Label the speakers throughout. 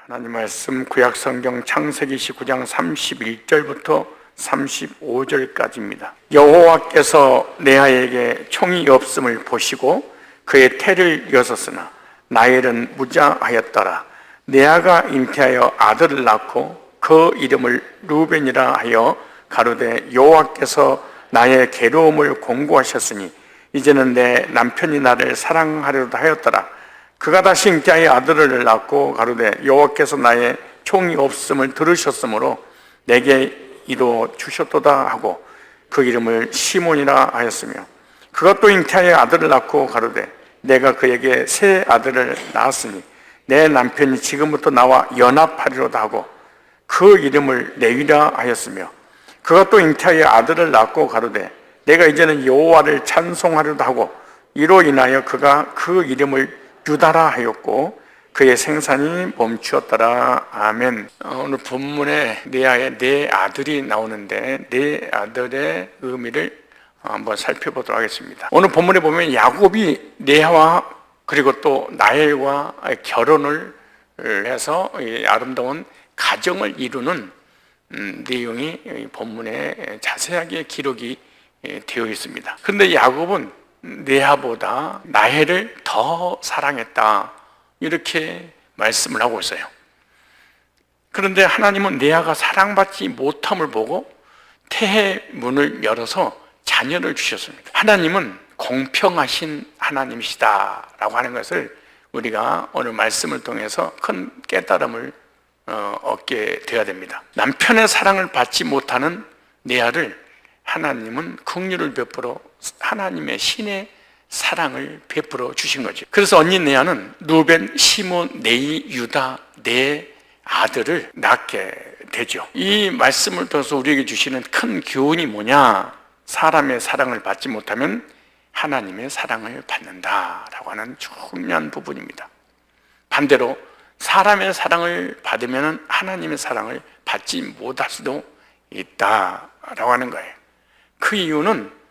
Speaker 1: 하나님 말씀 구약성경 창세기 19장 31절부터 35절까지입니다. 여호와께서 레아에게 총이 없음을 보시고 그의 태를 여섰으나 라헬은 무자하였더라. 레아가 잉태하여 아들을 낳고 그 이름을 루벤이라 하여 가로되 여호와께서 나의 괴로움을 공고하셨으니 이제는 내 남편이 나를 사랑하려다 하였더라. 그가 다시 잉태하여 아들을 낳고 가로되 여호와께서 나의 총이 없음을 들으셨으므로 내게 이루 주셨도다 하고 그 이름을 시몬이라 하였으며 그가 또 잉태하여 아들을 낳고 가로되 내가 그에게 새 아들을 낳았으니 내 남편이 지금부터 나와 연합하리로다 하고 그 이름을 레위라 하였으며 그가 또 잉태하여 아들을 낳고 가로되 내가 이제는 여호와를 찬송하려다 하고 이로 인하여 그가 그 이름을 유다라 하였고 그의 생산이 멈추었더라. 아멘. 오늘 본문에 레아의 네 아들이 나오는데 네 아들의 의미를 한번 살펴보도록 하겠습니다. 오늘 본문에 보면 야곱이 레아와 그리고 또 라헬과 결혼을 해서 아름다운 가정을 이루는 내용이 본문에 자세하게 기록이 되어 있습니다. 그런데 야곱은 레아보다 라헬을 더 사랑했다 이렇게 말씀을 하고 있어요. 그런데 하나님은 레아가 사랑받지 못함을 보고 태의 문을 열어서 자녀를 주셨습니다. 하나님은 공평하신 하나님이시다라고 하는 것을 우리가 오늘 말씀을 통해서 큰 깨달음을 얻게 되어야 됩니다. 남편의 사랑을 받지 못하는 레아를 하나님은 긍휼을 베풀어 하나님의 신의 사랑을 베풀어 주신 거죠. 그래서 언니 레아는 루벤, 시몬, 네이, 유다 네 아들을 낳게 되죠. 이 말씀을 통해서 우리에게 주시는 큰 교훈이 뭐냐? 사람의 사랑을 받지 못하면 하나님의 사랑을 받는다라고 하는 중요한 부분입니다. 반대로 사람의 사랑을 받으면 하나님의 사랑을 받지 못할 수도 있다라고 하는 거예요. 그 이유는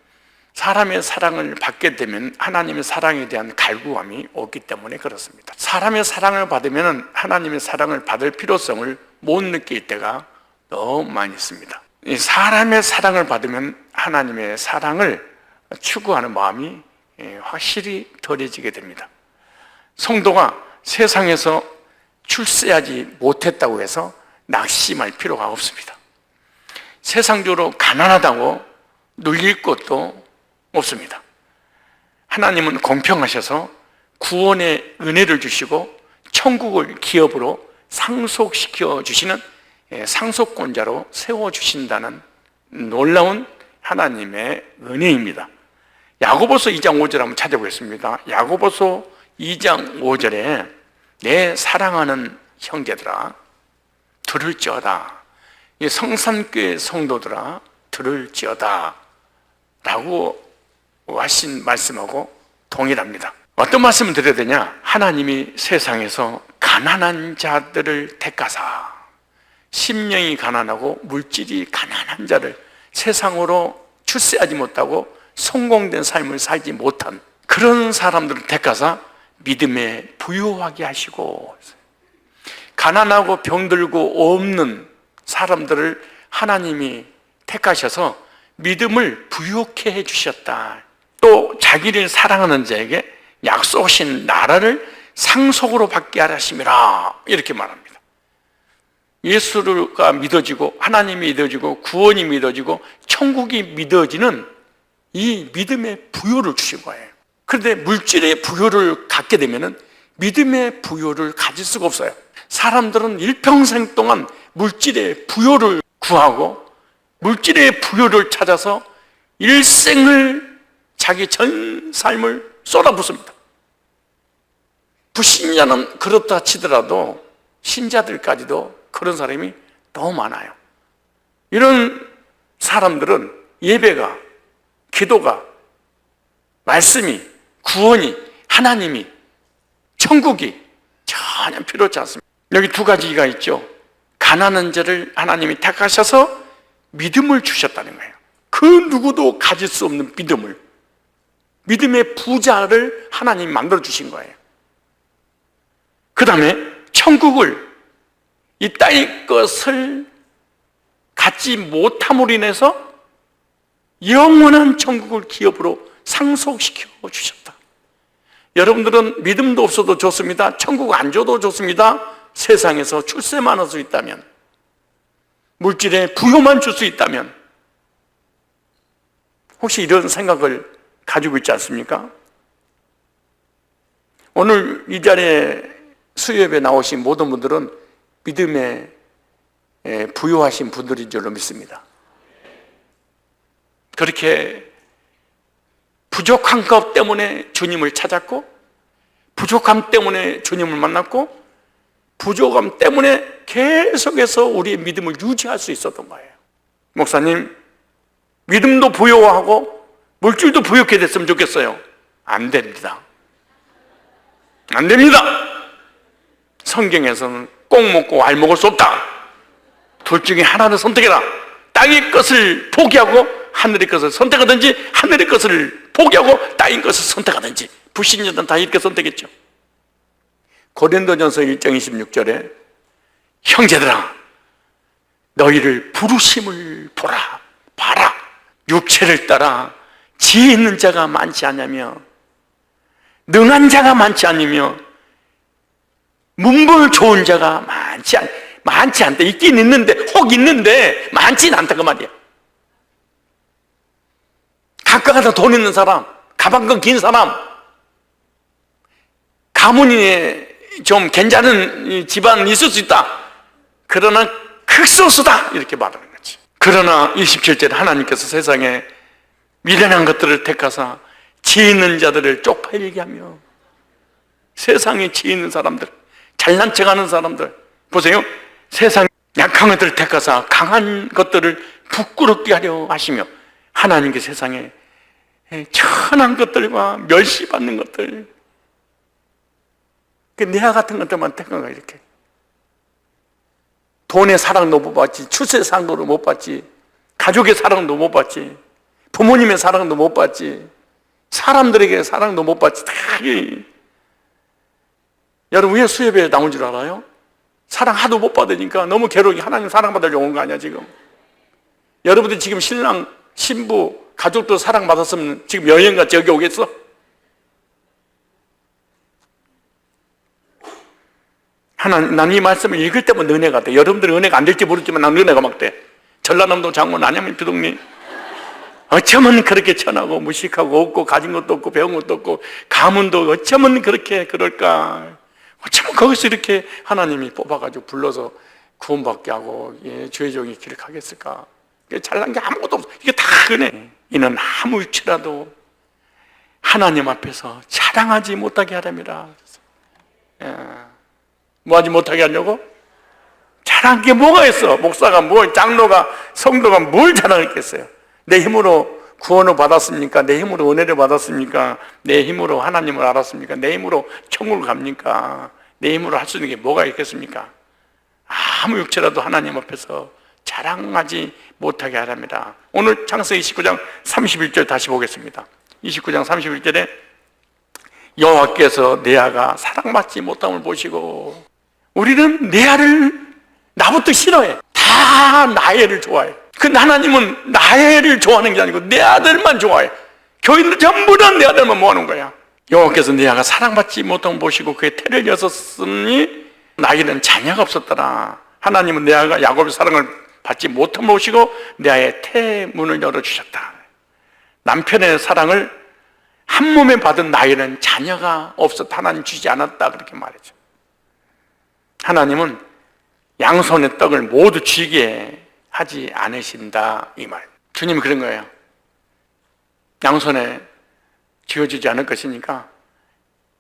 Speaker 1: 사람의 사랑을 받게 되면 하나님의 사랑에 대한 갈구함이 오기 때문에 그렇습니다. 사람의 사랑을 받으면 하나님의 사랑을 받을 필요성을 못 느낄 때가 너무 많이 있습니다. 사람의 사랑을 받으면 하나님의 사랑을 추구하는 마음이 확실히 덜해지게 됩니다. 성도가 세상에서 출세하지 못했다고 해서 낙심할 필요가 없습니다. 세상적으로 가난하다고 눌릴 것도 없습니다. 하나님은 공평하셔서 구원의 은혜를 주시고 천국을 기업으로 상속시켜 주시는 상속권자로 세워주신다는 놀라운 하나님의 은혜입니다. 야고보서 2장 5절 한번 찾아보겠습니다. 야고보서 2장 5절에 내 사랑하는 형제들아 들을지어다. 성산교회 성도들아 들을지어다 라고 하신 말씀하고 동일합니다. 어떤 말씀을 드려야 되냐? 하나님이 세상에서 가난한 자들을 택하사 심령이 가난하고 물질이 가난한 자를 세상으로 출세하지 못하고 성공된 삶을 살지 못한 그런 사람들을 택하사 믿음에 부유하게 하시고 가난하고 병들고 없는 사람들을 하나님이 택하셔서 믿음을 부유케 해주셨다. 또 자기를 사랑하는 자에게 약속하신 나라를 상속으로 받게 하심이라 이렇게 말합니다. 예수가 믿어지고 하나님이 믿어지고 구원이 믿어지고 천국이 믿어지는 이 믿음의 부요를 주신 거예요. 그런데 물질의 부요를 갖게 되면 믿음의 부요를 가질 수가 없어요. 사람들은 일평생 동안 물질의 부요를 구하고 물질의 부요를 찾아서 일생을 자기 전 삶을 쏟아붓습니다. 불신자는 그렇다 치더라도 신자들까지도 그런 사람이 너무 많아요. 이런 사람들은 예배가, 기도가, 말씀이, 구원이, 하나님이, 천국이 전혀 필요치 않습니다. 여기 두 가지가 있죠. 가난한 자를 하나님이 택하셔서 믿음을 주셨다는 거예요. 그 누구도 가질 수 없는 믿음을, 믿음의 부자를 하나님이 만들어 주신 거예요. 그 다음에 천국을 이 땅의 것을 갖지 못함으로 인해서 영원한 천국을 기업으로 상속시켜 주셨다. 여러분들은 믿음도 없어도 좋습니다. 천국 안 줘도 좋습니다. 세상에서 출세만 할 수 있다면, 물질의 부요만 줄 수 있다면, 혹시 이런 생각을 가지고 있지 않습니까? 오늘 이 자리에 수요예배 나오신 모든 분들은 믿음에 부요하신 분들인 줄로 믿습니다. 그렇게 부족한 것 때문에 주님을 찾았고, 부족함 때문에 주님을 만났고, 부족함 때문에 계속해서 우리의 믿음을 유지할 수 있었던 거예요. 목사님, 믿음도 부요하고 물질도 부요하게 됐으면 좋겠어요. 안 됩니다. 안 됩니다. 성경에서는 꼭 먹고 알 먹을 수 없다. 둘 중에 하나를 선택해라. 땅의 것을 포기하고 하늘의 것을 선택하든지, 하늘의 것을 포기하고 땅의 것을 선택하든지. 불신자들은 다 이렇게 선택했죠. 고린도전서 1장 26절에 형제들아, 너희를 부르심을 봐라. 육체를 따라 지혜 있는 자가 많지 않으며, 능한 자가 많지 않으며, 문벌 좋은 자가 많지 않다. 있긴 있는데, 혹 있는데 많지는 않다 그 말이야. 각각마다 돈 있는 사람, 가방끈 긴 사람, 가문이 좀 괜찮은 집안은 있을 수 있다. 그러나 극소수다 이렇게 말하는 거지. 그러나 27절에 하나님께서 세상에 미련한 것들을 택하사 지혜 있는 자들을 쪽팔리게 하며, 세상에 지혜 있는 사람들, 잘난 척하는 사람들, 보세요. 세상 약한 것들을 택하사 강한 것들을 부끄럽게 하려 하시며, 하나님께 세상에 천한 것들과 멸시받는 것들, 내아 같은 것들만 택한 거야. 이렇게 돈의 사랑도 못 받지, 출세 사랑도 못 받지, 가족의 사랑도 못 받지, 부모님의 사랑도 못 받지, 사람들에게 사랑도 못 받지. 다 여러분 왜 수협에 나온 줄 알아요? 사랑 하도 못 받으니까 너무 괴로워. 하나님 사랑받으려고 온 거 아니야 지금? 여러분들 지금 신랑, 신부, 가족도 사랑받았으면 지금 여행같이 여기 오겠어? 하나님, 난 이 말씀을 읽을 때마다 은혜가 돼. 여러분들은 은혜가 안 될지 모르지만 난 은혜가 막 돼. 전라남도 장군 안양면 비동리, 어쩌면 그렇게 천하고 무식하고 없고 가진 것도 없고 배운 것도 없고 가문도 어쩌면 그렇게 그럴까? 어쩌면 거기서 이렇게 하나님이 뽑아가지고 불러서 구원받게 하고 주의 종이 길을 가겠을까? 잘난 게 아무것도 없어. 이게 다 은혜. 이는 아무일치라도 하나님 앞에서 자랑하지 못하게 하랍니다. 뭐 하지 못하게 하려고? 자랑할 게 뭐가 있어? 목사가 장로가, 성도가 뭘 자랑했겠어요? 내 힘으로 구원을 받았습니까? 내 힘으로 은혜를 받았습니까? 내 힘으로 하나님을 알았습니까? 내 힘으로 천국을 갑니까? 내 힘으로 할 수 있는 게 뭐가 있겠습니까? 아무 육체라도 하나님 앞에서 자랑하지 못하게 하랍니다. 오늘 창세기 29장 31절 다시 보겠습니다. 29장 31절에 여호와께서 레아가 사랑받지 못함을 보시고, 우리는 레아를 나부터 싫어해. 다 라헬을 좋아해. 근데 하나님은 라헬을 좋아하는 게 아니고 내 아들만 좋아해. 교인들 전부 다 내 아들만 모아놓은 거야. 여호와께서 레아가 사랑받지 못함을 보시고 그의 태를 여섰으니 라헬은 자녀가 없었더라. 하나님은 레아가 야곱의 사랑을 받지 못함을 보시고 레아의 태 문을 열어주셨다. 남편의 사랑을 한 몸에 받은 라헬은 자녀가 없었다. 하나님 주지 않았다. 그렇게 말했죠. 하나님은 양손의 떡을 모두 쥐게 하지 않으신다 이 말. 주님이 그런 거예요. 양손에 쥐어주지 않을 것이니까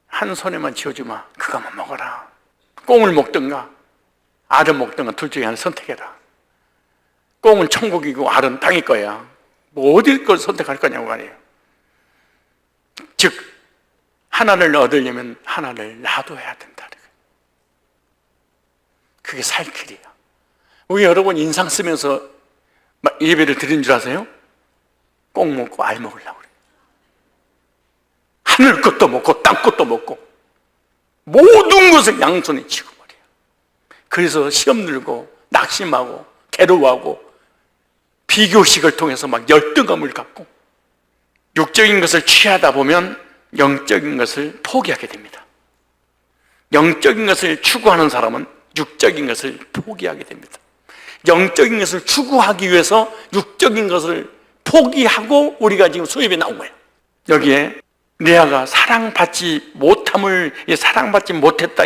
Speaker 1: 한 손에만 쥐어주마. 그거만 먹어라. 꽁을 먹든가 알을 먹든가 둘 중에 하나 선택해라. 꽁은 천국이고 알은 땅일 거야. 뭐 어디 걸 선택할 거냐고 말이에요. 즉 하나를 얻으려면 하나를 놔둬야 된다. 그게 살 길이야. 왜 여러분 인상 쓰면서 예배를 드린 줄 아세요? 꽁 먹고 알 먹으려고 그래요. 하늘 것도 먹고 땅 것도 먹고 모든 것을 양손에 쥐고 말이야. 그래서 시험 들고 낙심하고 괴로워하고 비교식을 통해서 막 열등감을 갖고 육적인 것을 취하다 보면 영적인 것을 포기하게 됩니다. 영적인 것을 추구하는 사람은 육적인 것을 포기하게 됩니다. 영적인 것을 추구하기 위해서 육적인 것을 포기하고 우리가 지금 수입에 나온 거예요. 여기에 레아가 사랑받지 못했다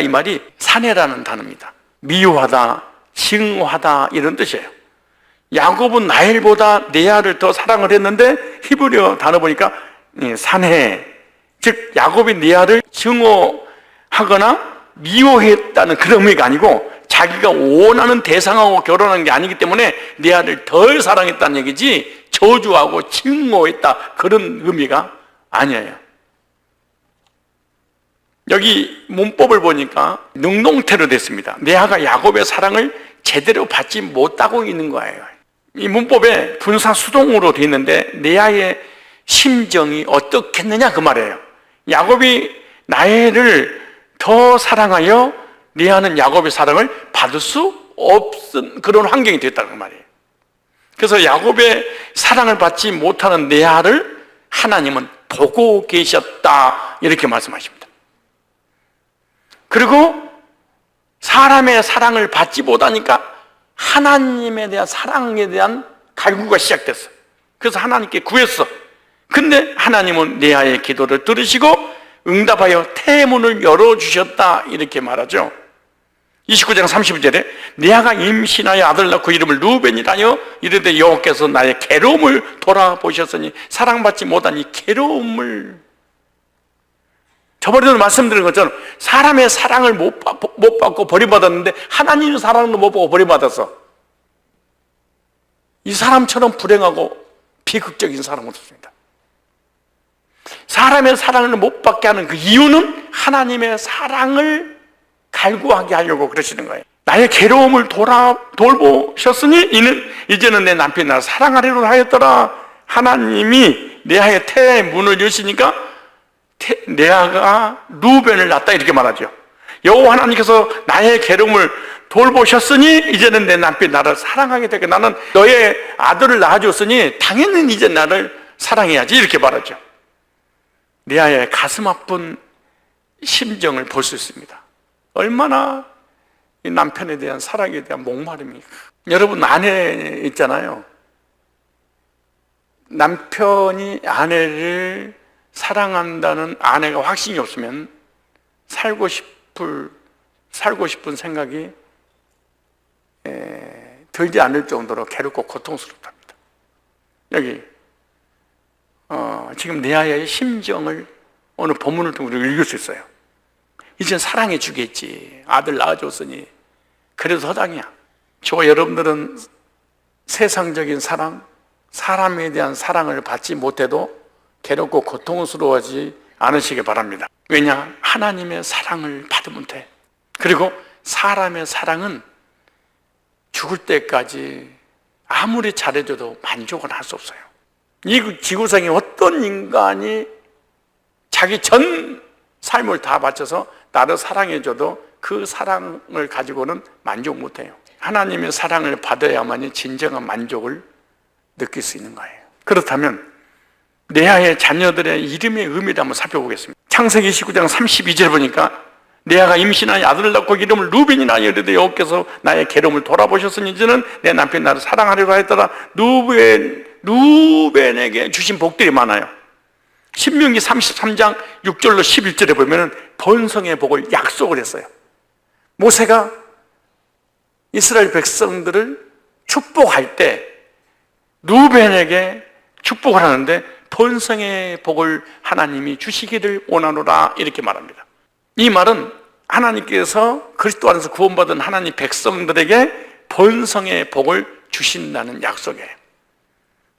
Speaker 1: 이 말이 사내라는 단어입니다. 미워하다, 증오하다 이런 뜻이에요. 야곱은 라헬보다 레아를 더 사랑을 했는데 히브리어 단어 보니까 사내, 즉 야곱이 레아를 증오하거나 미워했다는 그런 의미가 아니고 자기가 원하는 대상하고 결혼한 게 아니기 때문에 레아를 덜 사랑했다는 얘기지 저주하고 증오했다 그런 의미가 아니에요. 여기 문법을 보니까 능동태로 됐습니다. 레아가 야곱의 사랑을 제대로 받지 못하고 있는 거예요. 이 문법에 분사 수동으로 되어 있는데 레아의 심정이 어떻겠느냐 그 말이에요. 야곱이 라헬을 더 사랑하여 레아는 야곱의 사랑을 받을 수 없은 그런 환경이 됐다는 말이에요. 그래서 야곱의 사랑을 받지 못하는 레아를 하나님은 보고 계셨다 이렇게 말씀하십니다. 그리고 사람의 사랑을 받지 못하니까 하나님에 대한 사랑에 대한 갈구가 시작됐어. 그래서 하나님께 구했어. 근데 하나님은 레아의 기도를 들으시고 응답하여 태문을 열어주셨다 이렇게 말하죠. 29장 32절에 레아가 임신하여 아들 낳고 이름을 루벤이라 하여 이르되 여호와께서 나의 괴로움을 돌아보셨으니 사랑받지 못한 이 괴로움을 저번에도 말씀드린 것처럼 사람의 사랑을 못 받고 버림받았는데 하나님의 사랑도 못 받고 버림받았어. 이 사람처럼 불행하고 비극적인 사람은 없습니다. 사람의 사랑을 못 받게 하는 그 이유는 하나님의 사랑을 갈구하게 하려고 그러시는 거예요. 나의 괴로움을 돌보셨으니 이제는 내 남편이 나를 사랑하리라 하였더라. 하나님이 레아의 태의 문을 여시니까 레아가 루벤을 낳았다 이렇게 말하죠. 여호와 하나님께서 나의 괴로움을 돌보셨으니 이제는 내 남편이 나를 사랑하게 되게 나는 너의 아들을 낳아줬으니 당연히 이제 나를 사랑해야지 이렇게 말하죠. 레아의 가슴 아픈 심정을 볼 수 있습니다. 얼마나 이 남편에 대한 사랑에 대한 목마름이. 여러분 아내 있잖아요. 남편이 아내를 사랑한다는 아내가 확신이 없으면 살고 싶은 생각이 들지 않을 정도로 괴롭고 고통스럽답니다. 여기 지금 레아의 심정을 오늘 본문을 통해서 읽을 수 있어요. 이젠 사랑해 주겠지. 아들 낳아줬으니 그래도 허당이야. 저와 여러분들은 세상적인 사랑, 사람에 대한 사랑을 받지 못해도 괴롭고 고통스러워하지 않으시기 바랍니다. 왜냐? 하나님의 사랑을 받으면 돼. 그리고 사람의 사랑은 죽을 때까지 아무리 잘해줘도 만족은 할 수 없어요. 이 지구상에 어떤 인간이 자기 전 삶을 다 바쳐서 나를 사랑해줘도 그 사랑을 가지고는 만족 못해요. 하나님의 사랑을 받아야만이 진정한 만족을 느낄 수 있는 거예요. 그렇다면 레아의 자녀들의 이름의 의미를 한번 살펴보겠습니다. 창세기 19장 32절 보니까 레아가 임신하여 아들을 낳고 이름을 루벤이라 이르되 여호와께서 나의 괴로움을 돌아보셨으니 이제는 내 남편이 나를 사랑하리라 했더라. 루벤에게 주신 복들이 많아요. 신명기 33장 6절로 11절에 보면 번성의 복을 약속을 했어요. 모세가 이스라엘 백성들을 축복할 때 루벤에게 축복을 하는데 번성의 복을 하나님이 주시기를 원하노라 이렇게 말합니다. 이 말은 하나님께서 그리스도 안에서 구원받은 하나님 백성들에게 번성의 복을 주신다는 약속이에요.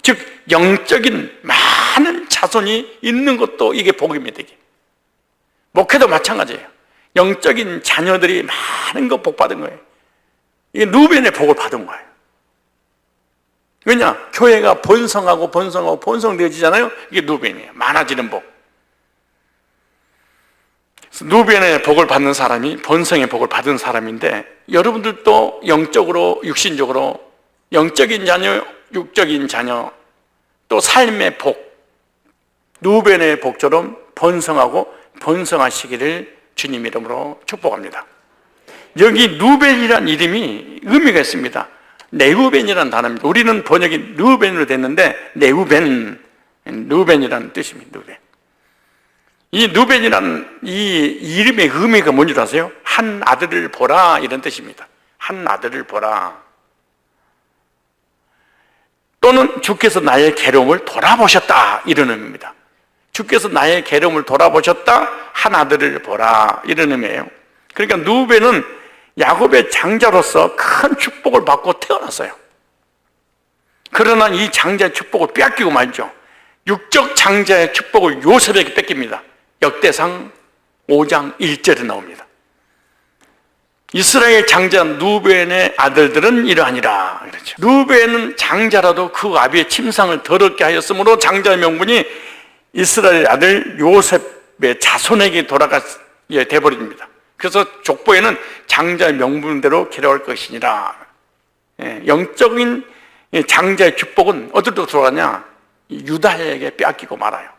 Speaker 1: 즉 영적인 많은 자손이 있는 것도 이게 복입니다. 이게. 목회도 마찬가지예요. 영적인 자녀들이 많은 거 복 받은 거예요. 이게 루벤의 복을 받은 거예요. 왜냐? 교회가 번성하고 번성되어지잖아요. 이게 루벤이에요. 많아지는 복. 누벤의 복을 받는 사람이 번성의 복을 받은 사람인데, 여러분들도 영적으로, 육신적으로, 영적인 자녀, 육적인 자녀, 또 삶의 복, 누벤의 복처럼 번성하고 번성하시기를 주님 이름으로 축복합니다. 여기 누벤이란 이름이 의미가 있습니다. 네우벤이라는 단어입니다. 우리는 번역이 르우벤으로 됐는데 네우벤, 누벤이라는 뜻입니다. 누벤. 이 누벤이라는 이 이름의 의미가 뭔지 아세요? 한 아들을 보라, 이런 뜻입니다. 한 아들을 보라. 또는 주께서 나의 괴로움을 돌아보셨다, 이런 의미입니다. 주께서 나의 괴로움을 돌아보셨다, 한 아들을 보라, 이런 의미예요. 그러니까 누벤은 야곱의 장자로서 큰 축복을 받고 태어났어요. 그러나 이 장자의 축복을 빼앗기고 말죠. 육적 장자의 축복을 요셉에게 뺏깁니다. 역대상 5장 1절에 나옵니다. 이스라엘 장자 누벤의 아들들은 이러하니라, 그렇죠. 누벤은 장자라도 그 아비의 침상을 더럽게 하였으므로 장자의 명분이 이스라엘 아들 요셉의 자손에게 돌아가게 되어버립니다. 그래서 족보에는 장자의 명분대로 기록할 것이니라. 영적인 장자의 축복은 어디로 들어가냐? 유다에게 빼앗기고 말아요.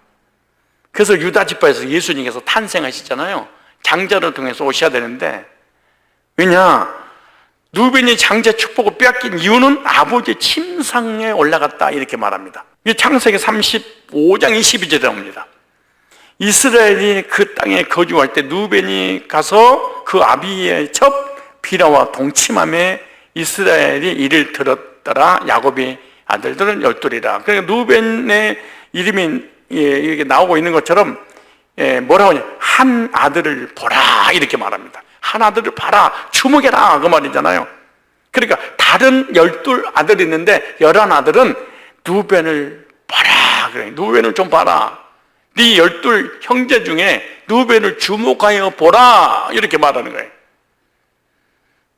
Speaker 1: 그래서 유다 지파에서 예수님께서 탄생하시잖아요. 장자를 통해서 오셔야 되는데, 왜냐? 누벤이 장자 축복을 빼앗긴 이유는 아버지의 침상에 올라갔다, 이렇게 말합니다. 창세기 35장 22절에 나옵니다. 이스라엘이 그 땅에 거주할 때 누벤이 가서 그 아비의 첩 비라와 동침함에 이스라엘이 이를 들었더라. 야곱의 아들들은 열둘이라. 그러니까 누벤의 이름이 이렇게 나오고 있는 것처럼 뭐라고 하냐? 한 아들을 보라, 이렇게 말합니다. 한 아들을 봐라, 주목해라, 그 말이잖아요. 그러니까 다른 12 아들이 있는데 11 아들은 누벤을 봐라, 그래. 누벤을 좀 봐라. 네 12 형제 중에 누벤을 주목하여 보라, 이렇게 말하는 거예요.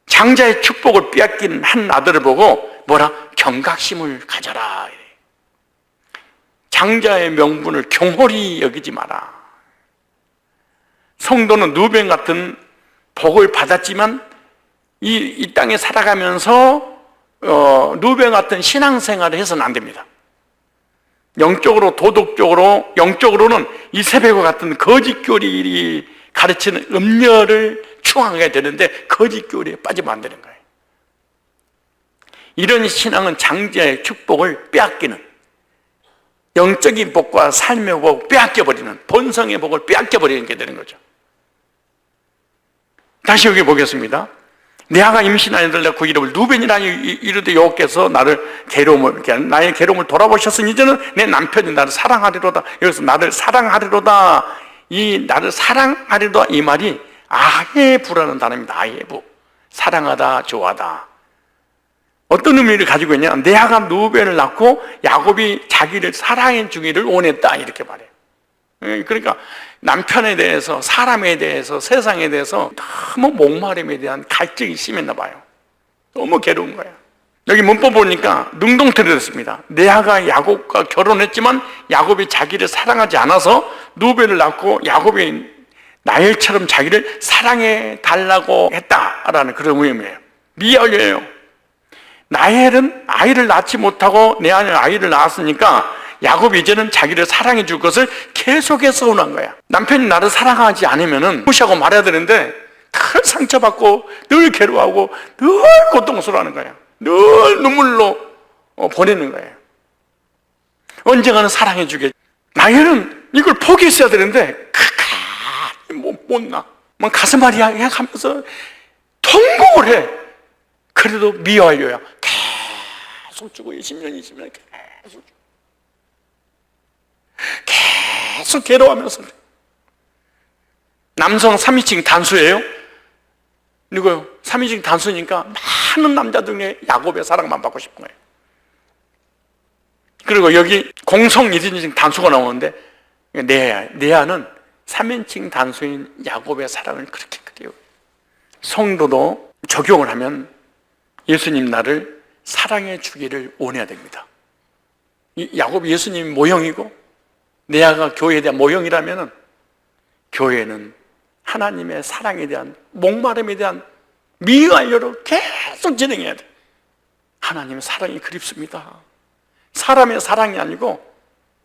Speaker 1: 장자의 축복을 빼앗긴 한 아들을 보고 뭐라? 경각심을 가져라. 장자의 명분을 경홀히 여기지 마라. 성도는 누벤 같은 복을 받았지만 이 땅에 살아가면서 누벤 같은 신앙생활을 해서는 안 됩니다. 영적으로, 도덕적으로, 영적으로는 이세벨과 같은 거짓교리를 가르치는 음녀를 추앙하게 되는데 거짓교리에 빠지면 안 되는 거예요. 이런 신앙은 장자의 축복을 빼앗기는, 영적인 복과 삶의 복을 빼앗겨버리는, 본성의 복을 빼앗겨버리는 게 되는 거죠. 다시 여기 보겠습니다. 내아가 임신하여들 내가 그 이름을 누벤이라 이르되 여호와께서 나의 괴로움을 돌아보셨으니 이제는 내 남편이 나를 사랑하리로다. 여기서 나를 사랑하리로다, 이 나를 사랑하리로다, 이 말이 아헤부라는 단어입니다. 아헤부, 사랑하다, 좋아하다. 어떤 의미를 가지고 있냐? 레아가 누벤을 낳고 야곱이 자기를 사랑해 주기를 원했다, 이렇게 말해요. 그러니까 남편에 대해서, 사람에 대해서, 세상에 대해서 너무 목마름에 대한 갈증이 심했나 봐요. 너무 괴로운 거예요. 여기 문법 보니까 능동태로 됐습니다. 레아가 야곱과 결혼했지만 야곱이 자기를 사랑하지 않아서 누벤을 낳고 야곱이 나엘처럼 자기를 사랑해 달라고 했다라는 그런 의미예요. 미열이에요. 나엘은 아이를 낳지 못하고 레아는 아이를 낳았으니까 야곱이 이제는 자기를 사랑해 줄 것을 계속해서 원한 거야. 남편이 나를 사랑하지 않으면 무시하고 말해야 되는데 늘 상처받고 늘 괴로워하고 늘 고통스러워하는 거야. 늘 눈물로 보내는 거예요. 언젠가는 사랑해 주겠지. 나엘은 이걸 포기했어야 되는데 못 나. 가슴 앓이 하면서 통곡을 해. 그래도 미워하려야 계속 주고 20년 계속 주고 계속 괴로워하면서. 남성 3위층 단수예요. 누구요? 3위층 단수니까 많은 남자들 중에 야곱의 사랑만 받고 싶은 거예요. 그리고 여기 공성 1인칭 단수가 나오는데 레아는 3인칭 단수인 야곱의 사랑을 그렇게 그려요. 성도도 적용을 하면 예수님 나를 사랑해 주기를 원해야 됩니다. 야곱이 예수님 모형이고 레아가 교회에 대한 모형이라면 교회는 하나님의 사랑에 대한 목마름에 대한 미완료로 계속 진행해야 돼. 하나님의 사랑이 그립습니다. 사람의 사랑이 아니고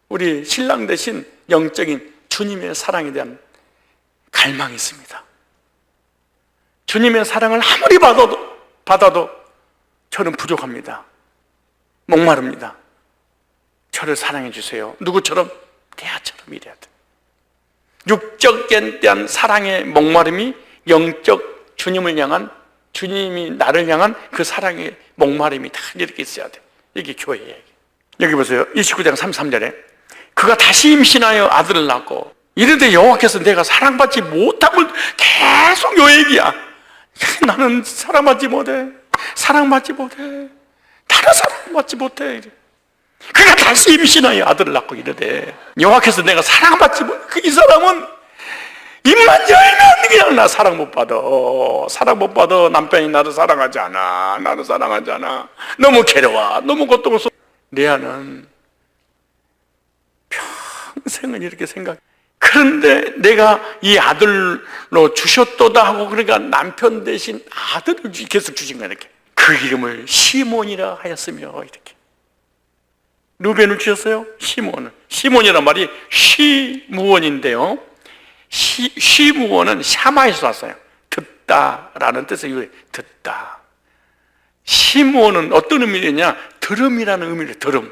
Speaker 1: 우리 신랑 대신 영적인 주님의 사랑에 대한 갈망이 있습니다. 주님의 사랑을 아무리 받아도 저는 부족합니다. 목마릅니다. 저를 사랑해 주세요. 누구처럼? 대하처럼 이래야 돼. 육적에 대한 사랑의 목마름이 영적 주님을 향한, 주님이 나를 향한 그 사랑의 목마름이 다 이렇게 있어야 돼. 이게 교회예요. 여기 보세요. 29장 33절에 그가 다시 임신하여 아들을 낳고 이르되 여호와께서 내가 사랑받지 못함을 계속 요 얘기야. 나는 사랑받지 못해. 사랑받지 못해. 나는 사랑받지 못해. 그가 다시 임신하여 아들을 낳고 이르되 여호와께서 내가 사랑받지 못해. 이 사람은 입만 열면 그냥 나 사랑 못 받아. 사랑 못 받아. 남편이 나를 사랑하지 않아. 나를 사랑하지 않아. 너무 괴로워. 너무 고통스러워. 레아는 평생을 이렇게 생각해. 그런데 내가 이 아들로 주셨도다 하고, 그러니까 남편 대신 아들을 계속 주신 거야. 이렇게 그 이름을 시몬이라 하였으며, 이렇게 루벤을 주셨어요. 시몬이란 말이 시무원인데요, 시무원은 샤마에서 왔어요. 듣다라는 뜻의 듣다. 시무원은 어떤 의미냐? 들음이라는 의미를. 들음.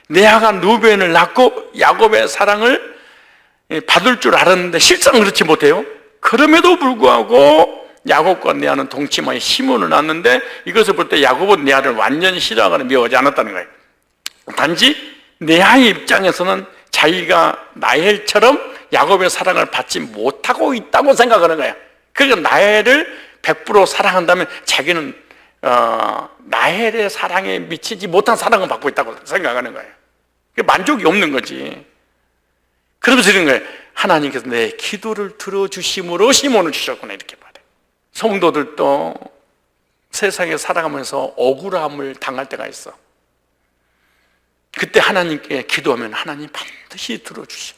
Speaker 1: 레아가 루벤을 낳고 야곱의 사랑을 받을 줄 알았는데 실상 그렇지 못해요. 그럼에도 불구하고 야곱과 레아는 동침하여 시몬을 낳았는데, 이것을 볼 때 야곱은 레아를 완전히 싫어하거나 미워하지 않았다는 거예요. 단지 레아의 입장에서는 자기가 라헬처럼 야곱의 사랑을 받지 못하고 있다고 생각하는 거예요. 그러니까 라헬을 100% 사랑한다면 자기는 라헬의 사랑에 미치지 못한 사랑을 받고 있다고 생각하는 거예요. 만족이 없는 거지. 그러면서 이런 거예요. 하나님께서 내 기도를 들어주심으로 시몬을 주셨구나, 이렇게 말해요. 성도들도 세상에 살아가면서 억울함을 당할 때가 있어. 그때 하나님께 기도하면 하나님 반드시 들어주셔.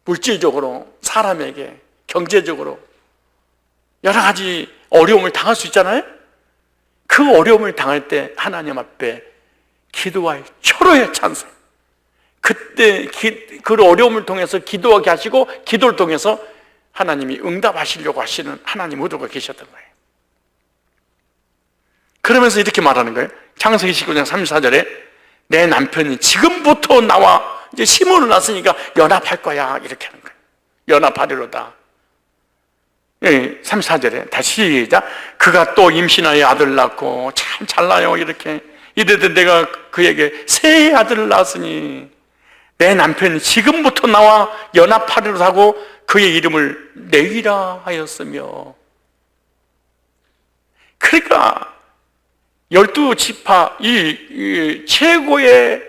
Speaker 1: 물질적으로, 사람에게, 경제적으로 여러 가지 어려움을 당할 수 있잖아요. 그 어려움을 당할 때 하나님 앞에 기도할 철호의 찬스. 그때 그 어려움을 통해서 기도하게 하시고, 기도를 통해서 하나님이 응답하시려고 하시는 하나님 의도가 계셨던 거예요. 그러면서 이렇게 말하는 거예요. 창세기 19장 34절에 내 남편이 지금부터 나와 이제 시몬을 낳았으니까 연합할 거야, 이렇게 하는 거예요. 연합하리로다. 34절에 다시 시작. 그가 또 임신하여 아들을 낳고 참 잘나요, 이렇게 이르되 내가 그에게 새 아들을 낳았으니 내 남편이 지금부터 나와 연합하리로 하고 그의 이름을 레위라 하였으며. 그러니까 12지파 이 최고의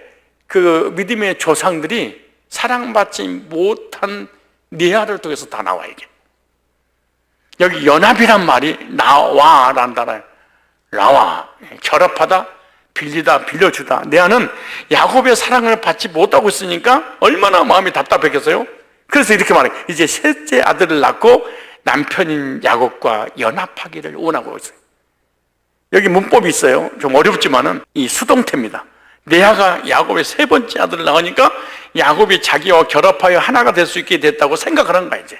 Speaker 1: 그 믿음의 조상들이 사랑받지 못한 레아를 통해서 다 나와. 이게 여기 연합이란 말이 나와라는 단어예요. 나와, 결합하다, 빌리다, 빌려주다. 레아는 야곱의 사랑을 받지 못하고 있으니까 얼마나 마음이 답답했겠어요. 그래서 이렇게 말해요. 이제 셋째 아들을 낳고 남편인 야곱과 연합하기를 원하고 있어요. 여기 문법이 있어요. 좀 어렵지만은 이 수동태입니다. 레아가 야곱의 세 번째 아들을 낳으니까 야곱이 자기와 결합하여 하나가 될 수 있게 됐다고 생각하는 거야. 이제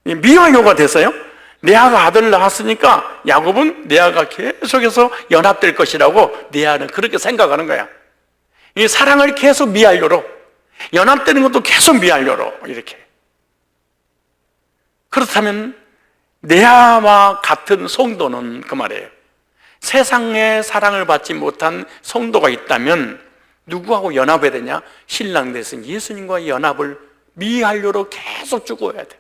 Speaker 1: 미완료가 됐어요. 레아가 아들을 낳았으니까 야곱은 레아가 계속해서 연합될 것이라고 레아는 그렇게 생각하는 거야. 이 사랑을 계속 미완료로, 연합되는 것도 계속 미완료로, 이렇게. 그렇다면 레아와 같은 성도는 그 말이에요. 세상의 사랑을 받지 못한 성도가 있다면 누구하고 연합해야 되냐? 신랑 대신 예수님과 연합을 미완료로 계속 추구해야 돼.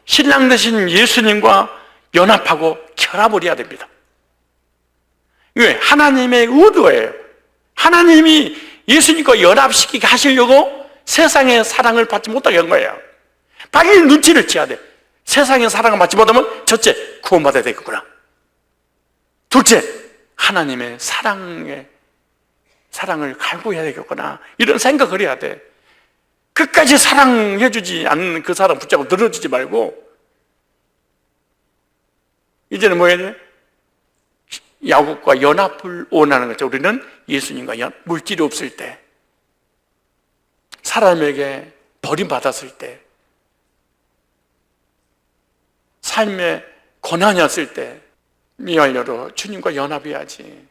Speaker 1: 신랑 대신 예수님과 연합하고 결합을 해야 됩니다. 왜? 하나님의 의도예요. 하나님이 예수님과 연합시키게 하시려고 세상의 사랑을 받지 못하게 한 거예요. 빨리 눈치를 채야 돼. 세상의 사랑을 받지 못하면 첫째, 구원받아야 되겠구나. 둘째, 하나님의 사랑을 갈구해야 되겠구나. 이런 생각을 해야 돼. 끝까지 사랑해주지 않는 그 사람 붙잡고 늘어지지 말고 이제는 뭐 해야 돼? 야곱과 연합을 원하는 거죠. 우리는 예수님과 물질이 없을 때, 사람에게 버림받았을 때, 삶에 고난이 왔을 때 미완료로 주님과 연합해야지.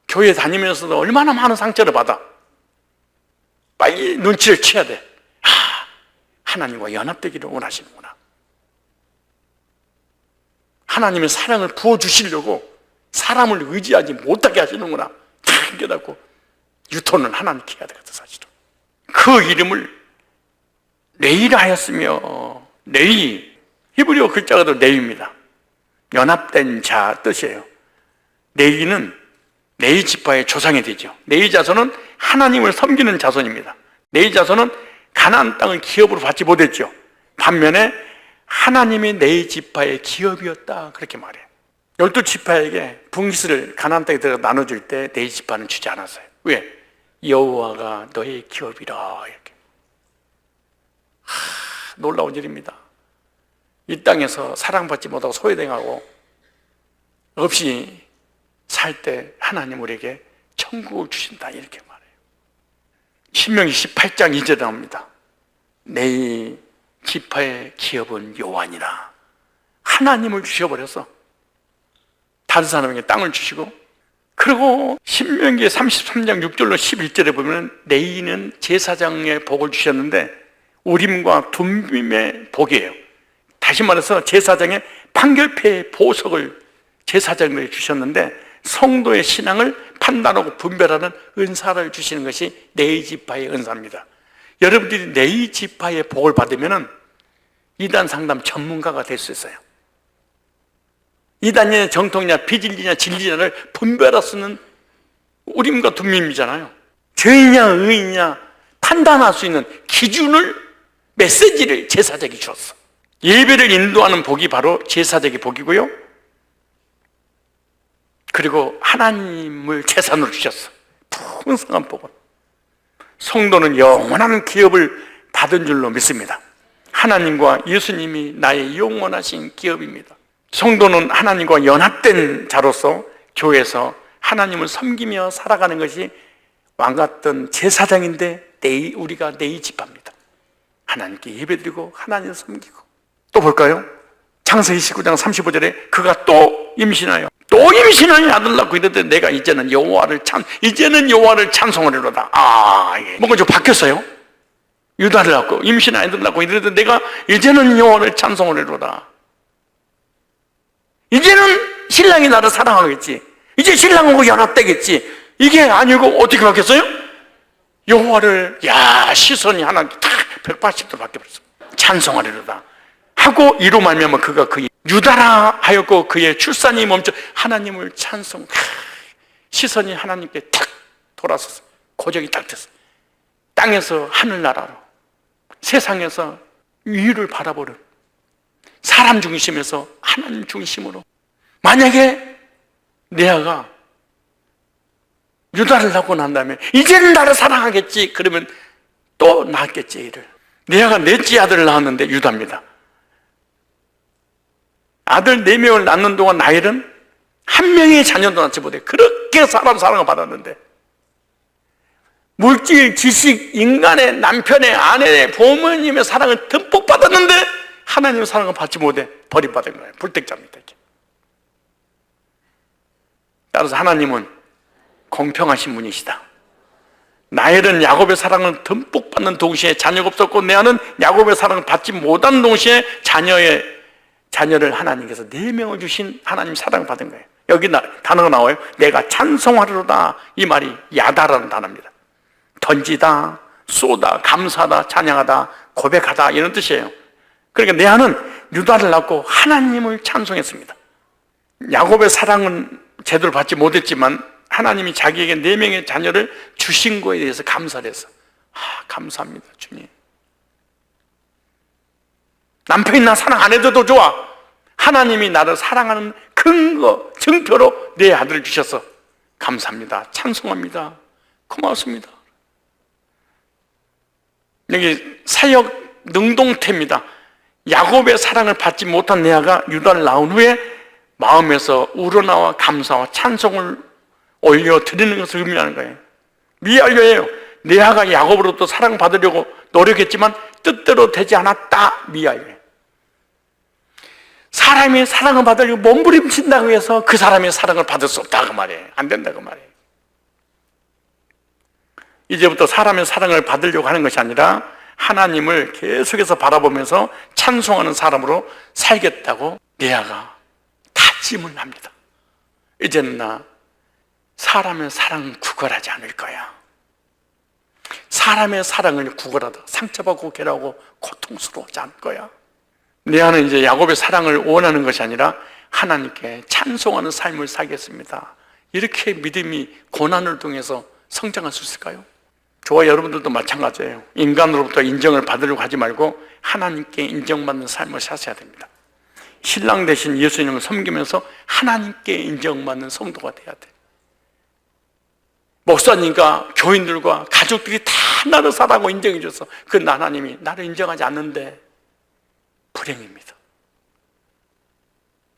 Speaker 1: 교회 다니면서도 얼마나 많은 상처를 받아. 빨리 눈치를 채야 돼. 하나님과 연합되기를 원하시는구나. 하나님의 사랑을 부어주시려고 사람을 의지하지 못하게 하시는구나. 다 깨닫고 유토는 하나님께 해야 되거든, 사실은. 그 이름을 레이라 하였으며, 레이, 히브리어 글자가 레이입니다. 연합된 자 뜻이에요. 레이는 레이 지파의 조상이 되죠. 레이 자손은 하나님을 섬기는 자손입니다. 레이 자손은 가나안 땅을 기업으로 받지 못했죠. 반면에 하나님이 레이 지파의 기업이었다, 그렇게 말해요. 12지파에게 분깃을 가나안 땅에 들어가 나눠줄 때 레이 지파는 주지 않았어요. 왜? 여호와가 너의 기업이라, 이렇게. 놀라운 일입니다. 이 땅에서 사랑받지 못하고 소외당하고 없이 살 때 하나님 우리에게 천국을 주신다, 이렇게 말해요. 신명기 18장 2절에 나옵니다. 내 지파의 기업은 여호와니라. 하나님을 주셔버려서 다른 사람에게 땅을 주시고, 그리고 신명기 33장 6절로 11절에 보면 레이는 제사장의 복을 주셨는데 우림과 둠빔의 복이에요. 다시 말해서 제사장의 판결패의 보석을 제사장에게 주셨는데 성도의 신앙을 판단하고 분별하는 은사를 주시는 것이 레위 지파의 은사입니다. 여러분들이 레위 지파의 복을 받으면 이단 상담 전문가가 될 수 있어요. 이단이냐 정통이냐 비진리냐 진리냐를 분별할 수 있는 우림과 둠밈이잖아요. 죄이냐 의이냐 판단할 수 있는 기준을, 메시지를 제사장이 주었어. 예배를 인도하는 복이 바로 제사장의 복이고요, 그리고 하나님을 재산으로 주셨어. 풍성한 복은. 성도는 영원한 기업을 받은 줄로 믿습니다. 하나님과 예수님이 나의 영원하신 기업입니다. 성도는 하나님과 연합된 자로서 교회에서 하나님을 섬기며 살아가는 것이 왕같던 제사장인데 우리가 레위 지파입니다. 하나님께 예배드리고 하나님을 섬기고. 또 볼까요? 창세기 19장 35절에 그가 또 임신하여 아들 낳고 이랬더니 내가 이제는 여호와를 찬송하리로다. 뭔가 좀 바뀌었어요. 유다를 낳고 임신한 아들 낳고 이랬더니 내가 이제는 여호와를 찬송하리로다. 이제는 신랑이 나를 사랑하겠지, 이제 신랑하고 연합되겠지. 이게 아니고 어떻게 바뀌었어요? 여호와를, 시선이 하나 딱 180도 바뀌어버렸어. 찬송하리로다 하고 이로 말미암아 그가 그의 유다라 하였고 그의 출산이 멈춰 하나님을 찬송. 시선이 하나님께 탁 돌아섰어. 고정이 딱 됐어. 땅에서 하늘나라로, 세상에서 위를 바라보는 사람 중심에서 하나님 중심으로. 만약에 레아가 유다를 낳고 난 다음에 이제는 나를 사랑하겠지, 그러면 또 낳았겠지. 이를 레아가 넷째 아들을 낳았는데 유다입니다. 아들 4명을 낳는 동안 라헬은 한 명의 자녀도 낳지 못해. 그렇게 사람 사랑을 받았는데 물질, 지식, 인간의, 남편의, 아내의, 부모님의 사랑을 듬뿍 받았는데 하나님의 사랑을 받지 못해 버림받은 거예요. 불택자입니다. 따라서 하나님은 공평하신 분이시다. 라헬은 야곱의 사랑을 듬뿍 받는 동시에 자녀가 없었고, 레아는 야곱의 사랑을 받지 못한 동시에 자녀를 하나님께서 4명을 주신 하나님 사랑을 받은 거예요. 여기 단어가 나와요. 내가 찬송하리로다. 이 말이 야다라는 단어입니다. 던지다, 쏘다, 감사하다, 찬양하다, 고백하다, 이런 뜻이에요. 그러니까 레아는 유다를 낳고 하나님을 찬송했습니다. 야곱의 사랑은 제대로 받지 못했지만 하나님이 자기에게 4명의 자녀를 주신 거에 대해서 감사를 했어. 감사합니다, 주님. 남편이 나 사랑 안 해줘도 좋아. 하나님이 나를 사랑하는 근거, 증표로 내 아들을 주셔서 감사합니다, 찬송합니다, 고맙습니다. 여기 사역 능동태입니다. 야곱의 사랑을 받지 못한 레아가 유다를 낳은 후에 마음에서 우러나와 감사와 찬송을 올려 드리는 것을 의미하는 거예요. 미알려예요. 레아가 야곱으로부터 사랑받으려고 노력했지만 뜻대로 되지 않았다. 미알려. 사람이 사랑을 받으려고 몸부림친다고 해서 그 사람의 사랑을 받을 수 없다 그 말이에요. 안 된다 그 말이에요. 이제부터 사람의 사랑을 받으려고 하는 것이 아니라 하나님을 계속해서 바라보면서 찬송하는 사람으로 살겠다고 레아가 다짐을 합니다. 이제는 나 사람의 사랑 구걸하지 않을 거야. 사람의 사랑을 구걸하다 상처받고 괴로워하고 고통스러워하지 않을 거야. 레아는 이제 야곱의 사랑을 원하는 것이 아니라 하나님께 찬송하는 삶을 살겠습니다. 이렇게 믿음이 고난을 통해서 성장할 수 있을까요? 저와 여러분들도 마찬가지예요. 인간으로부터 인정을 받으려고 하지 말고 하나님께 인정받는 삶을 사셔야 됩니다. 신랑 대신 예수님을 섬기면서 하나님께 인정받는 성도가 돼야 돼요. 목사님과 교인들과 가족들이 다 나를 사랑하고 인정해 줘서 그 하나님이 나를 인정하지 않는데 불행입니다.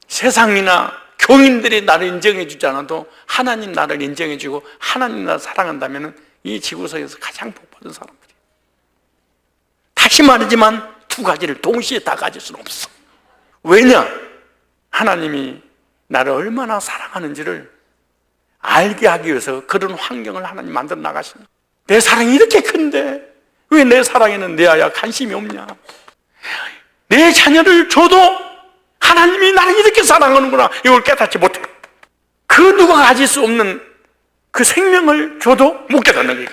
Speaker 1: 세상이나 교인들이 나를 인정해 주지 않아도 하나님 나를 인정해 주고 하나님 나를 사랑한다면 이 지구상에서 가장 복받은 사람들이에요. 다시 말하지만 두 가지를 동시에 다 가질 수는 없어. 왜냐? 하나님이 나를 얼마나 사랑하는지를 알게 하기 위해서 그런 환경을 하나님 만들어 나가십니다. 내 사랑이 이렇게 큰데 왜 내 사랑에는 내 아야 관심이 없냐? 내 자녀를 줘도 하나님이 나를 이렇게 사랑하는구나 이걸 깨닫지 못해. 그 누가 가질 수 없는 그 생명을 줘도 못 깨닫는 거예요.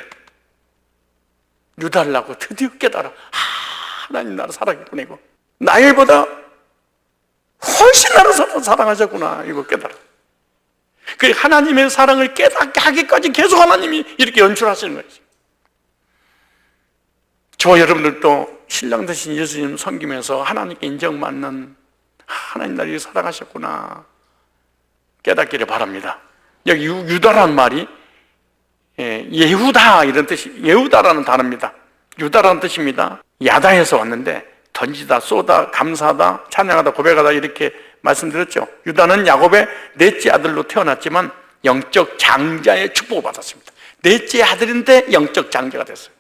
Speaker 1: 유다를 낳고 드디어 깨달아. 하나님 나를 사랑했구나 이거. 나일보다 훨씬 나를 사랑하셨구나 이거 깨달아. 그 하나님의 사랑을 깨닫게 하기까지 계속 하나님이 이렇게 연출하시는 거지. 저와 여러분들도 신랑 되신 예수님 섬기면서 하나님께 인정받는 하나님 나를 사랑하셨구나 깨닫기를 바랍니다. 여기 유다라는 말이 예후다 이런 뜻이, 예후다라는 단어입니다. 유다라는 뜻입니다. 야다에서 왔는데 던지다, 쏘다, 감사하다, 찬양하다, 고백하다 이렇게 말씀드렸죠. 유다는 야곱의 넷째 아들로 태어났지만 영적 장자의 축복을 받았습니다. 넷째 아들인데 영적 장자가 됐어요.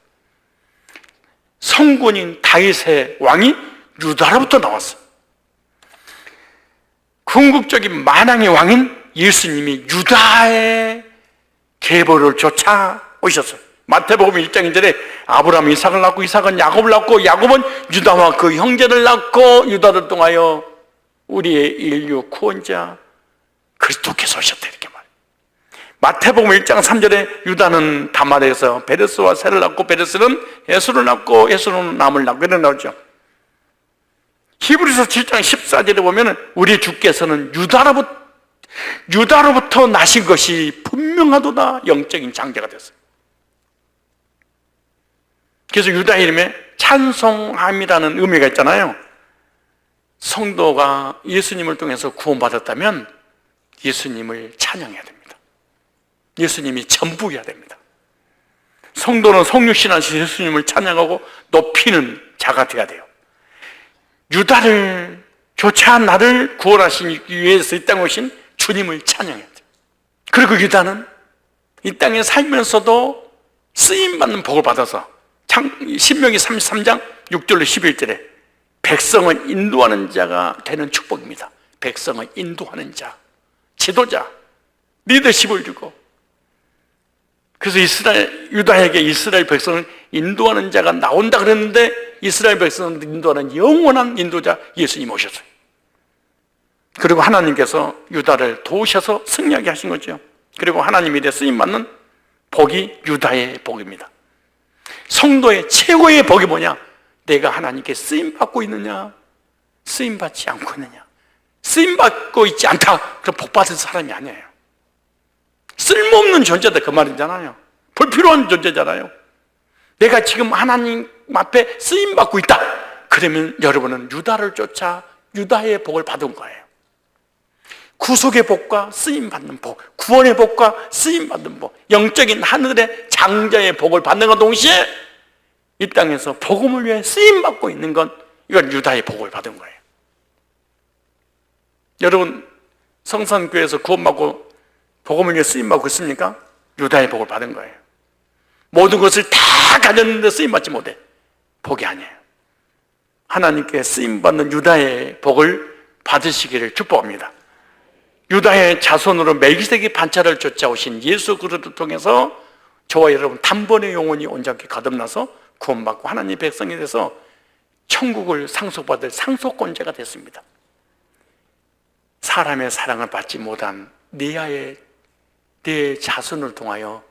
Speaker 1: 성군인 다윗의 왕이 유다로부터 나왔어요. 궁극적인 만왕의 왕인 예수님이 유다의 계보를 쫓아 오셨어요. 마태복음 1장 1절에 아브라함이 이삭을 낳고 이삭은 야곱을 낳고 야곱은 유다와 그 형제를 낳고 유다를 통하여 우리의 인류 구원자 그리스도께서 오셨다 이렇게 말해요. 마태복음 1장 3절에 유다는 다말에서 베레스와 셀을 낳고 베레스는 에스를 낳고 에스는 남을 낳고 이런 나오죠. 히브리서 7장 14절에 보면 우리 주께서는 유다로부터 나신 것이 분명하도다 영적인 장자가 됐어요. 그래서 유다 이름에 찬송함이라는 의미가 있잖아요. 성도가 예수님을 통해서 구원받았다면 예수님을 찬양해야 됩니다. 예수님이 전부여야 됩니다. 성도는 성육신하신 예수님을 찬양하고 높이는 자가 되어야 돼요. 유다를 교차한 나를 구원하시기 위해서 이 땅에 오신 주님을 찬양해야 돼요. 그리고 유다는 이 땅에 살면서도 쓰임받는 복을 받아서 신명기 33장 6절로 11절에 백성을 인도하는 자가 되는 축복입니다. 백성을 인도하는 자, 지도자, 리더십을 주고, 그래서 유다에게 이스라엘 백성을 인도하는 자가 나온다 그랬는데 이스라엘 백성을 인도하는 영원한 인도자 예수님 오셨어요. 그리고 하나님께서 유다를 도우셔서 승리하게 하신 거죠. 그리고 하나님이 대 쓰임받는 복이 유다의 복입니다. 성도의 최고의 복이 뭐냐? 내가 하나님께 쓰임받고 있느냐, 쓰임받지 않고 있느냐. 쓰임받고 있지 않다, 그럼 복받은 사람이 아니에요. 쓸모없는 존재다 그 말이잖아요. 불필요한 존재잖아요. 내가 지금 하나님 앞에 쓰임받고 있다, 그러면 여러분은 유다를 쫓아 유다의 복을 받은 거예요. 구속의 복과 쓰임받는 복, 구원의 복과 쓰임받는 복, 영적인 하늘의 장자의 복을 받는 것 동시에 이 땅에서 복음을 위해 쓰임받고 있는 건 이건 유다의 복을 받은 거예요. 여러분 성산교회에서 구원받고 복음을 위해 쓰임받고 있습니까? 유다의 복을 받은 거예요. 모든 것을 다 가졌는데 쓰임받지 못해. 복이 아니에요. 하나님께 쓰임받는 유다의 복을 받으시기를 축복합니다. 유다의 자손으로 멜기세덱의 반차를 쫓아오신 예수 그리스도를 통해서 저와 여러분 단번에 영혼이 온전히 거듭나서 구원받고 하나님의 백성이 돼서 천국을 상속받을 상속권자가 됐습니다. 사람의 사랑을 받지 못한 내 자손을 통하여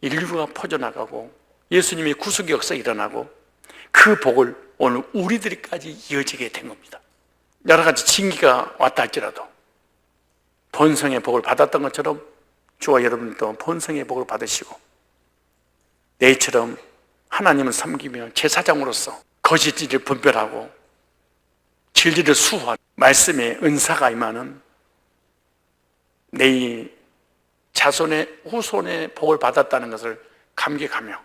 Speaker 1: 인류가 퍼져나가고 예수님의 구속의 역사가 일어나고 그 복을 오늘 우리들까지 이어지게 된 겁니다. 여러 가지 징계가 왔다 할지라도 본성의 복을 받았던 것처럼 저와 여러분도 본성의 복을 받으시고 내처럼 하나님을 섬기며 제사장으로서 거짓을 분별하고 진리를 수호하는 말씀의 은사가 임하는 내 자손의 후손의 복을 받았다는 것을 감격하며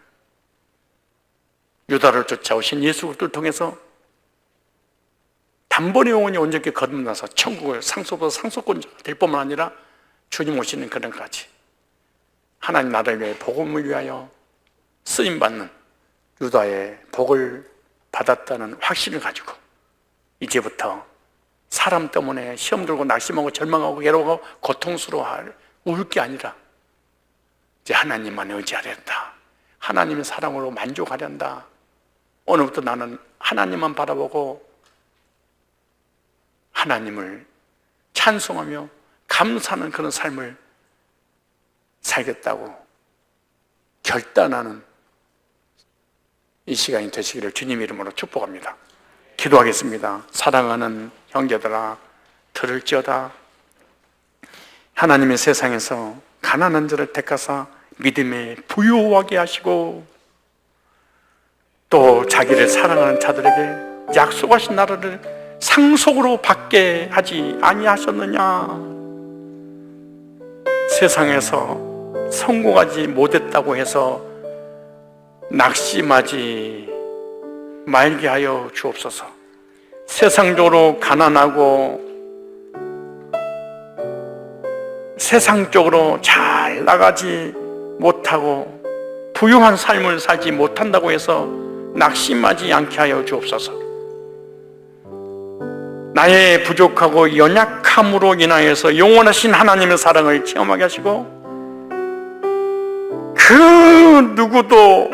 Speaker 1: 유다를 쫓아오신 예수 그리스도를 통해서 단번에 영혼이 온전히 거듭나서 천국을 상속권자가 될 뿐만 아니라 주님 오시는 그날까지 하나님 나라를 위해 복음을 위하여 쓰임받는 유다의 복을 받았다는 확신을 가지고 이제부터 사람 때문에 시험 들고 낙심하고 절망하고 괴로워하고 고통스러워할 울 게 아니라 이제 하나님만 의지하련다. 하나님의 사랑으로 만족하련다. 오늘부터 나는 하나님만 바라보고 하나님을 찬송하며 감사하는 그런 삶을 살겠다고 결단하는 이 시간이 되시기를 주님 이름으로 축복합니다. 기도하겠습니다. 사랑하는 형제들아 들을지어다. 하나님의 세상에서 가난한 자를 택하사 믿음에 부유하게 하시고 또 자기를 사랑하는 자들에게 약속하신 나라를 상속으로 받게 하지 아니하셨느냐. 세상에서 성공하지 못했다고 해서 낙심하지 말게 하여 주옵소서. 세상적으로 가난하고 세상적으로 잘 나가지 못하고 부유한 삶을 살지 못한다고 해서 낙심하지 않게 하여 주옵소서. 나의 부족하고 연약함으로 인하여서 영원하신 하나님의 사랑을 체험하게 하시고 그 누구도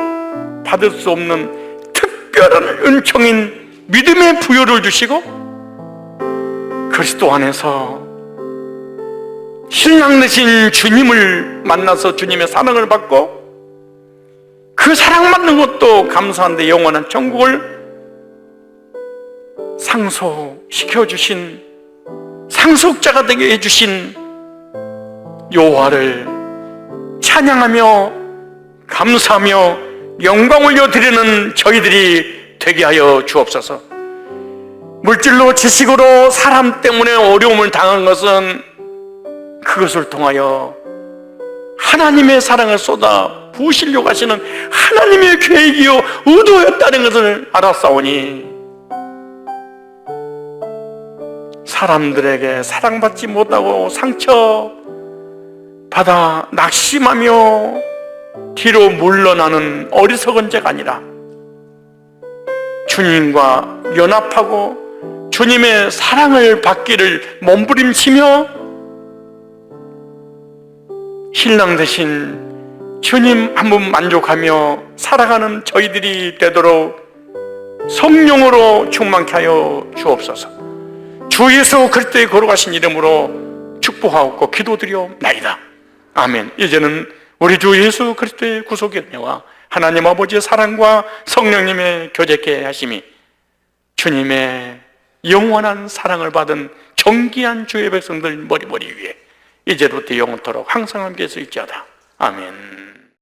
Speaker 1: 받을 수 없는 특별한 은총인 믿음의 부여를 주시고 그리스도 안에서 신랑 되신 주님을 만나서 주님의 사랑을 받고 그 사랑받는 것도 감사한데 영원한 천국을 상속시켜주신 상속자가 되게 해주신 여호와를 찬양하며 감사하며 영광 올려드리는 저희들이 되게 하여 주옵소서. 물질로 지식으로 사람 때문에 어려움을 당한 것은 그것을 통하여 하나님의 사랑을 쏟아 부으시려고 하시는 하나님의 계획이요 의도였다는 것을 알았사오니 사람들에게 사랑받지 못하고 상처받아 낙심하며 뒤로 물러나는 어리석은 자가 아니라 주님과 연합하고 주님의 사랑을 받기를 몸부림치며 신랑 되신 주님 한 분 만족하며 살아가는 저희들이 되도록 성령으로 충만케 하여 주옵소서. 주 예수 그리스도의 거룩하신 이름으로 축복하옵고 기도드리옵나이다. 아멘. 이제는 우리 주 예수 그리스도의 구속의 은혜와 하나님 아버지의 사랑과 성령님의 교제케 하심이 주님의 영원한 사랑을 받은 존귀한 주의 백성들 머리머리 위에 이제부터 영원토록 항상 함께 있을지어다. 아멘.